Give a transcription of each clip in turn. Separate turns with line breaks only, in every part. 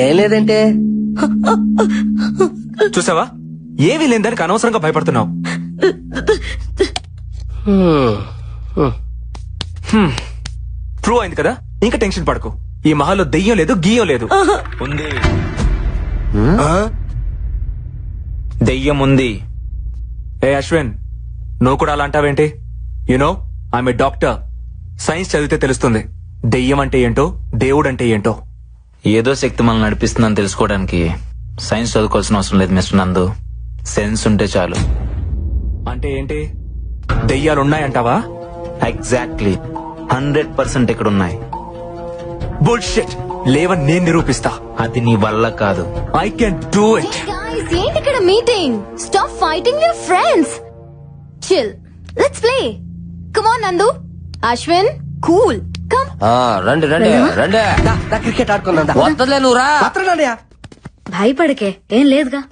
ఏం లేదంటే
చూసావా, ఏమీ లేదని అనవసరంగా భయపడుతున్నావు. ప్రూవ్ అయింది కదా, ఇంకా టెన్షన్ పడకు. ఈ మహల్లో దెయ్యం లేదు, గీయం లేదు. ఉంది, దెయ్యం ఉంది. ఏ అశ్విన్, నువ్వు కూడా అలా అంటావేంటి? You know I'm a doctor. Science చదివితే తెలుస్తుంది దెయ్యం అంటే ఏంటో, దేవుడు అంటే ఏంటో.
ఏదో శక్తి మనల్ని నడిపిస్తుందని తెలుసుకోవడానికి సైన్స్ చదువుకోవాల్సిన అవసరం లేదు మిస్టర్ నందు. సెన్స్ ఉంటే చాలు.
అంటే ఏంటి, దెయ్యాలున్నాయంటావా?
ఎగ్జాక్ట్లీ 100% ఇక్కడున్నాయి.
బుల్షిట్, లేవని నేను నిరూపిస్తా.
అది నీ వల్ల కాదు.
I can do it.
ఏంటి ఇక్కడ meeting? Stop fighting your friends. Chill, let's play. Come on నందు, అశ్విన్, కూల్, కమ్.
రండి రండి రండి, క్రికెట్ ఆడుకుందా? వద్దలే నువ్వు రా.
భయపడకే, ఏం లేదుగా.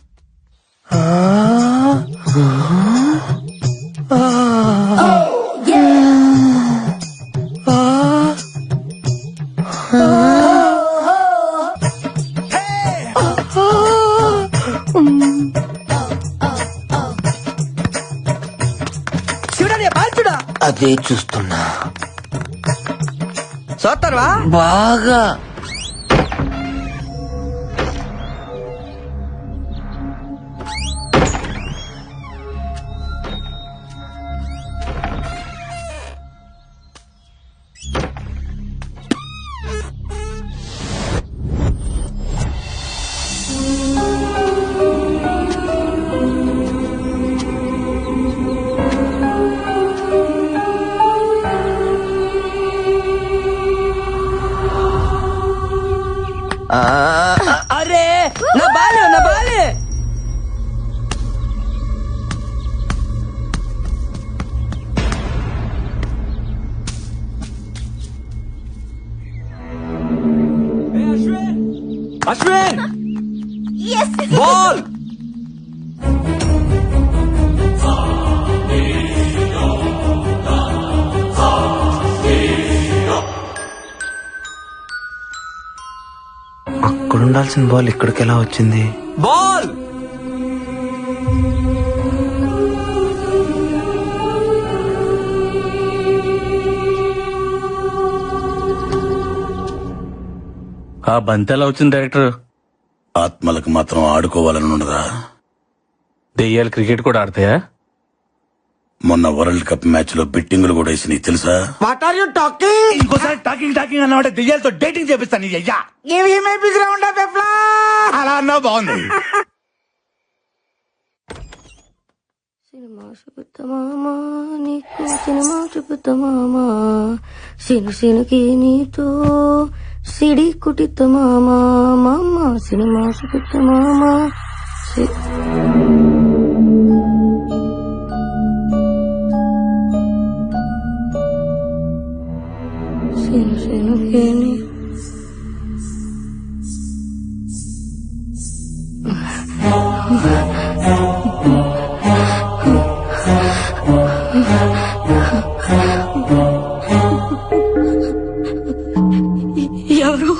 అదే చూస్తున్నా.
చూస్తావా?
బాగా
అరే నా బాలే, నా బాలే.
అశ్విన్, బాల్.
అక్కడ ఉండాల్సిన బాల్ ఇక్కడికి ఎలా వచ్చింది?
బాల్.
ఆ బంతి ఎలా వచ్చింది డైరెక్టర్?
ఆత్మలకు మాత్రం ఆడుకోవాలని ఉండదా?
దెయ్యాలు క్రికెట్ కూడా ఆడతాయా?
మొన్న వరల్డ్ కప్ మ్యాచ్ లో బెట్టింగులు కూడా వేసినాయి తెలుసా?
What are you talking?
ఇంకోసారి టాకింగ్ టాకింగ్ అన్నవాడే దెయ్యాలతో డేటింగ్ చేపిస్తాను. నీ అయ్యా అలా అన్నావు, బాగుంది.
సినిమా చూపుతామా నీకు, సినిమా చూపుతామా, సిను సినుకి నీతో సిడి కుటితమామా, మామ సినిమా చూపుతామా. సిను సినుకి నీ ఎవరు?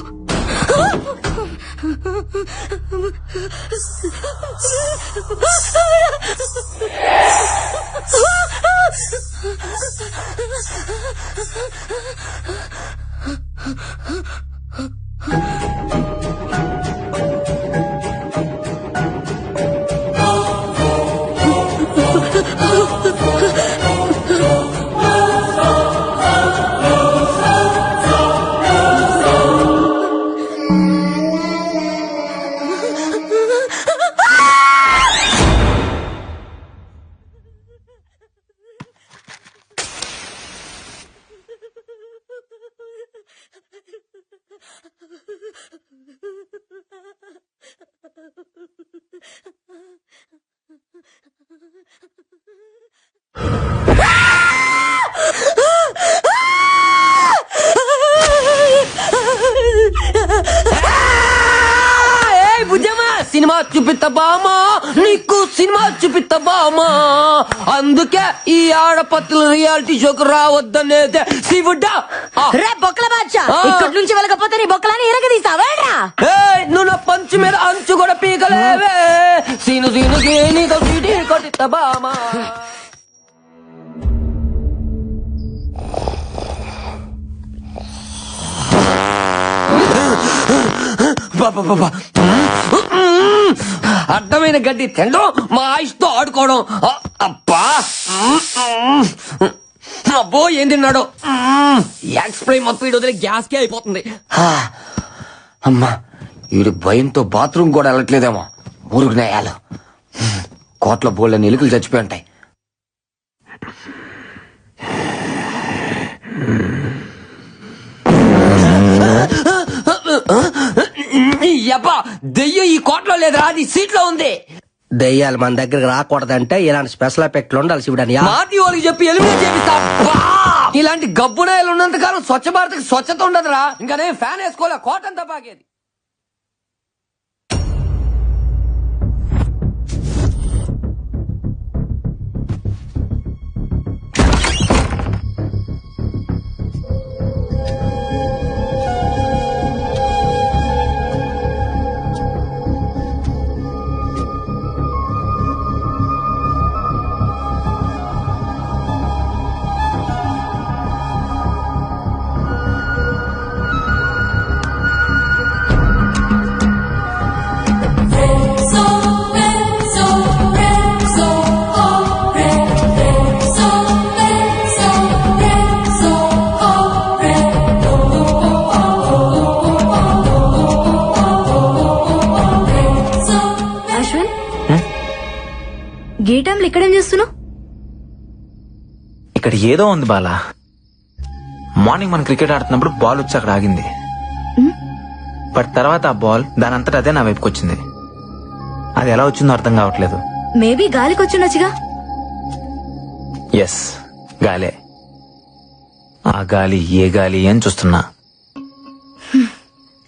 సినిమా చూపిస్తా బామా నీ నీకు సినిమా చూపిస్తా బామా, అందుకే ఈ ఆడపత్రుల రియాలిటీ షోకు రావద్దనేదే శివుడా.
రే బొక్కల బాద్షా, ఇక్కడి నుంచి వెళ్ళకపోతే నీ బొక్కలని ఇరగదీసావేడ్రా.
నువ్వు నా పంచు మీద అంచు కూడా పీకలేవే, సీను సీనుకి నీకు సీటీ కొట్టిస్తా బామా. అడ్డమైన గడ్డి తినడం, మా ఆయుష్తో ఆడుకోవడం. అబ్బా అబ్బో ఏం తిన్నాడు. ఎక్స్ప్రే మొత్తం వీడు వదిలే గ్యాస్ కే అయిపోతుంది. అమ్మా వీడు భయంతో బాత్రూమ్ కూడా వెళ్ళట్లేదేమో. మురుగునాయాలు కోట్ల బోళ్ళ ఎలుకలు చచ్చిపోయి ఉంటాయి. యబ్బా దెయ్యం ఈ కోట్లో లేదురా, అది సీట్లో ఉంది.
దెయ్యాలు మన దగ్గరకు రాకూడదంటే ఇలాంటి స్పెషల్ ఎఫెక్ట్లు ఉండాలి శివుడని.
మాటి వాళ్ళకి చెప్పి ఎలిమినేట్ చేపిస్తా. ఇలాంటి గబ్బునాయలు ఉన్నంత కాలం స్వచ్ఛ భారత్ కి స్వచ్ఛత ఉండదురా. ఇంకా నేను ఫ్యాన్ వేసుకోలే, కోటంతా పాకేది.
గీటంలో ఇక్కడేం చేస్తున్నావు?
ఇక్కడ ఏదో ఉంది బాలా. మార్నింగ్ మనం క్రికెట్ ఆడుతున్నప్పుడు బాల్ వచ్చి అక్కడ ఆగింది. బట్ తర్వాత ఆ బాల్ దాని అంతటా అదే నా వైపుకి వచ్చింది. అది ఎలా వచ్చిందో అర్థం కావట్లేదు.
మేబీ గాలికి వచ్చిండొచ్చుగా.
ఎస్, గాలే. ఆ గాలి ఏ గాలి అని చూస్తున్నా.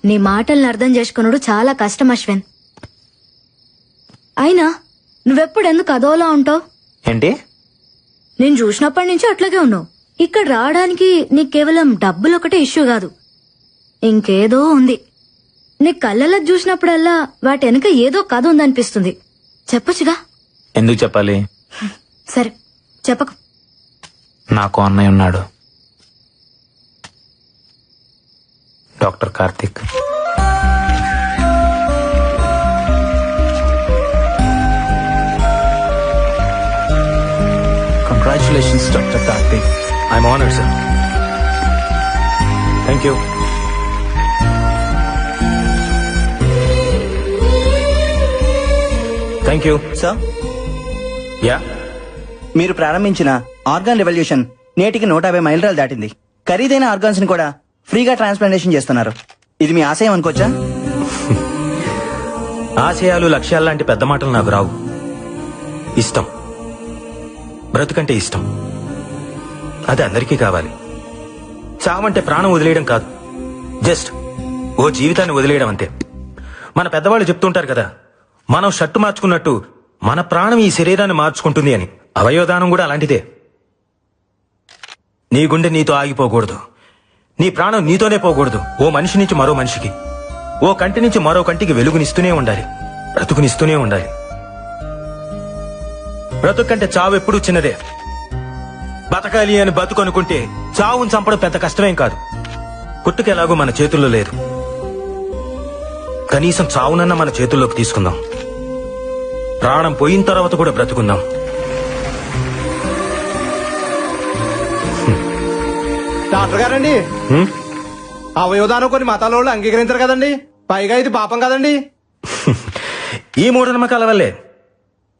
నీ మాటల్ని అర్థం చేసుకున్నాడు చాలా కష్టం అశ్విన్. అయినా నువ్వెప్పుడెందుకు అదోలా ఉంటావు?
ఏంటి?
నేను చూసినప్పటి నుంచి అట్లాగే ఉన్నావు. ఇక్కడ రావడానికి నీకు కేవలం డబ్బులు ఒకటే ఇష్యూ కాదు, ఇంకేదో ఉంది. నీ కళ్ళలో చూసినప్పుడల్లా వాటి వెనక ఏదో కథ ఉందనిపిస్తుంది. చెప్పొచ్చుగా.
ఎందుకు చెప్పాలి?
సరే చెప్పకు.
నాకు అన్నయ్య ఉన్నాడు, doctor Karthik.
Congratulations, Dr. Karthik. I'm honored, sir. Thank you. Thank you.
Sir,
Yeah?
మీరు ప్రారంభించిన ఆర్గాన్ రెవల్యూషన్ నేటికి 150 మైలురాలు దాటింది. ఖరీదైన ఆర్గాన్స్ ని కూడా ఫ్రీగా ట్రాన్స్ప్లాంటేషన్ చేస్తున్నారు. ఇది మీ ఆశయం అనుకోవచ్చా?
ఆశయాలు, లక్ష్యాలు లాంటి పెద్ద మాటలు నాకు రావు. ఇష్టం, బ్రతుకంటే ఇష్టం. అది అందరికీ కావాలి. చావంటే ప్రాణం వదిలేయడం కాదు, జస్ట్ ఓ జీవితాన్ని వదిలేయడం అంతే. మన పెద్దవాళ్ళు చెప్తుంటారు కదా, మనం షర్టు మార్చుకున్నట్టు మన ప్రాణం ఈ శరీరాన్ని మార్చుకుంటుంది అని. అవయవదానం కూడా అలాంటిదే. నీ గుండె నీతో ఆగిపోకూడదు, నీ ప్రాణం నీతోనే పోకూడదు. ఓ మనిషి నుంచి మరో మనిషికి, ఓ కంటి నుంచి మరో కంటికి వెలుగునిస్తూనే ఉండాలి, బ్రతుకునిస్తూనే ఉండాలి. బ్రతుకంటే చావు ఎప్పుడూ చిన్నదే. బతకాలి అని బతుకనుకుంటే చావును చంపడం పెద్ద కష్టమేం కాదు. పుట్టుకెలాగూ మన చేతుల్లో లేదు, కనీసం చావునన్నా మన చేతుల్లోకి తీసుకుందాం. ప్రాణం పోయిన తర్వాత కూడా బ్రతుకుందాం.
డాక్టర్ గారండి, అవయవదానం కొన్ని మతాల వాళ్ళు అంగీకరించారు కదండి, పైగా ఇది పాపం కదండి.
ఈ మూఢనమ్మకాల వల్లే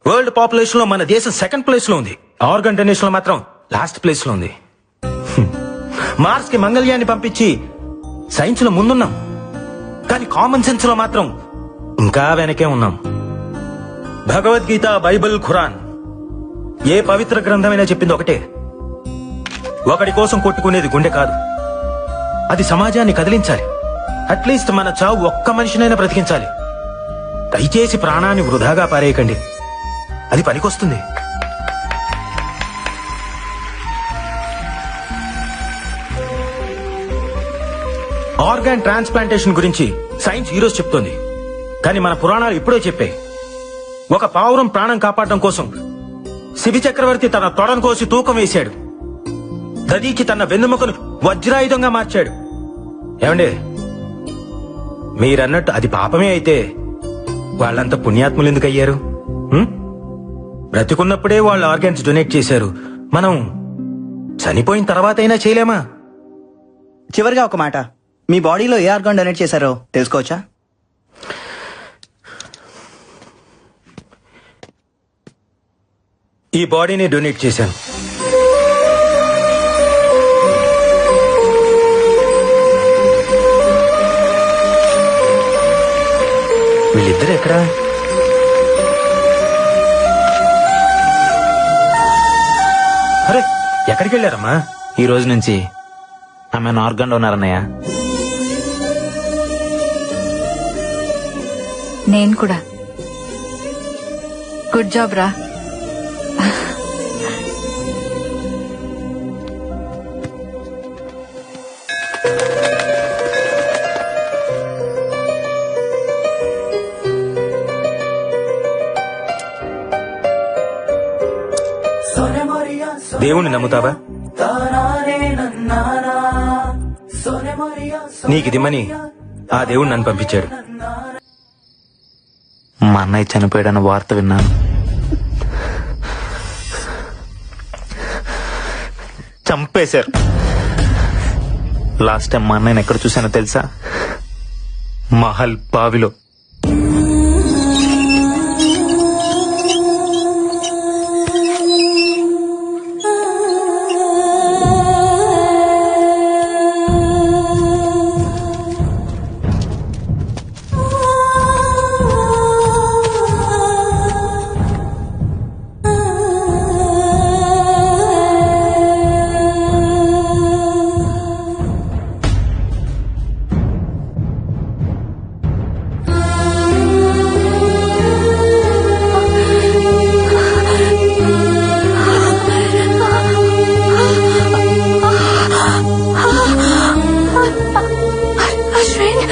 వరల్డ్ పాపులేషన్ లో మన దేశం సెకండ్ ప్లేస్ లో ఉంది, ఆర్గన్ డొనేషన్ లో మాత్రం లాస్ట్ ప్లేస్ లో ఉంది. మార్స్ కి మంగళ్యాన్ని పంపించి సైన్స్ లో ముందున్నాం, కానీ కామన్ సెన్స్ లో మాత్రం ఇంకా వెనకే ఉన్నాం. భగవద్గీత, బైబిల్, ఖురాన్, ఏ పవిత్ర గ్రంథమైనా చెప్పింది ఒకటే, ఒకడి కోసం కొట్టుకునేది గుండె కాదు, అది సమాజాన్ని కదిలించాలి. అట్లీస్ట్ మన చావు ఒక్క మనిషినైనా బ్రతికించాలి. దయచేసి ప్రాణాన్ని వృధాగా పారేయకండి.
అది పనికొస్తుంది. ఆర్గాన్ ట్రాన్స్ప్లాంటేషన్ గురించి సైన్స్ ఈ రోజు చెప్తోంది, కానీ మన పురాణాలు ఇప్పుడే చెప్పాయి. ఒక పావురం ప్రాణం కాపాడడం కోసం శిబి చక్రవర్తి తన తొడను కోసి తూకం వేశాడు. దదీచి తన వెన్నెముకను వజ్రాయుధంగా మార్చాడు. ఏమండి, మీరన్నట్టు అది పాపమే అయితే వాళ్ళంతా పుణ్యాత్ములు ఎందుకు అయ్యారు? బ్రతికున్నప్పుడే వాళ్ళు ఆర్గాన్స్ డొనేట్ చేశారు, మనం చనిపోయిన తర్వాత అయినా చేయలేమా?
చివరిగా ఒక మాట, మీ బాడీలో ఏ ఆర్గాన్ డొనేట్ చేశారో తెలుసుకోవచ్చా?
ఈ బాడీని డొనేట్ చేశాను. వీళ్ళిద్దరు ఎక్కడా? అరే, ఎక్కడికి వెళ్ళారమ్మా?
ఈ రోజు నుంచి ఆమె ఆర్గాన్ డోనర్ అన్నయ్య.
నేను కూడా. గుడ్ జాబ్ రా.
దేవుణ్ణి నమ్ముతావా? నీకిదిమ్మని ఆ దేవుడు నన్ను పంపించాడు.
మా అన్నయ్య చనిపోయాడన్న వార్త విన్నాను. చంపేశారు. లాస్ట్ టైం మా అన్నయ్యని ఎక్కడ చూశానో తెలుసా? మహల్ బావిలో.
అశ్విన్